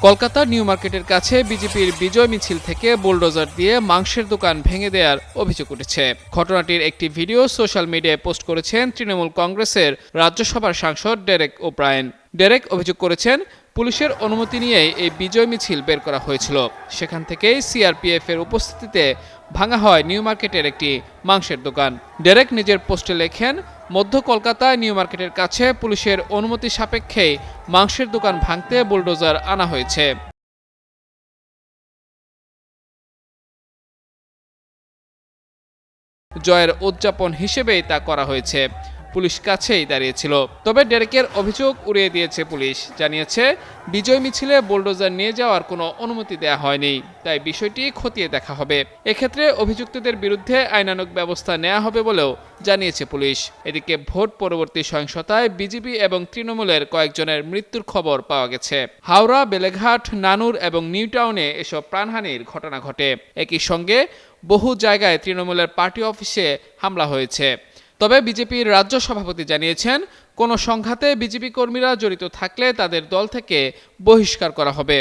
কলকাতার নিউ মার্কেটের কাছে বিজেপির বিজয় মিছিল থেকে বুলডোজার দিয়ে মাংসের দোকান ভেঙে দেওয়ার অভিযোগ উঠেছে। ঘটনাটির একটি ভিডিও সোশ্যাল মিডিয়ায় পোস্ট করেছেন তৃণমূল কংগ্রেসের রাজ্যসভার সাংসদ ডেরেক ওব্রায়েন। ডেরেক অভিযোগ করেছেন, পুলিশের অনুমতি নিয়েই এই বিজয় মিছিল বের করা হয়েছিল। সেখান থেকেই সিআরপিএফ এর উপস্থিতিতে ভাঙা হয় নিউ মার্কেটের একটি মাংসের দোকান। ডেরেক নিজের পোস্টে লেখেন, মধ্য কলকাতায় নিউ মার্কেটের কাছে পুলিশের অনুমতি সাপেক্ষেই মাংসের দোকান ভাঙতে বুলডোজার আনা হয়েছে। জয়ের উদযাপন হিসেবেই তা করা হয়েছে। পুলিশ কাছেই দাঁড়িয়েছিল। তবে ডেরেকের অভিযোগ উড়িয়ে দিয়েছে পুলিশ। জানিয়েছে, বিজয় মিছিলে বুলডোজার নিয়ে যাওয়ার কোনো অনুমতি দেওয়া হয়নি, তাই বিষয়টি খতিয়ে দেখা হবে। এক্ষেত্রে অভিযুক্তদের বিরুদ্ধে আইনানুগ ব্যবস্থা নেওয়া হবে বলেও জানিয়েছে পুলিশ। এদিকে ভোট পরবর্তী সহিংসতায় বিজেপি এবং তৃণমূলের কয়েকজনের মৃত্যুর খবর পাওয়া গেছে। হাওড়া, বেলেঘাট, নানুর এবং নিউ টাউনে এসব প্রাণহানির ঘটনা ঘটে। একই সঙ্গে বহু জায়গায় তৃণমূলের পার্টি অফিসে হামলা হয়েছে। তবে বিজেপির রাজ্য সভাপতি জানিয়েছেন, কোনো সংঘাতে বিজেপি কর্মীরা জড়িত থাকলে তাদের দল থেকে বহিষ্কার করা হবে।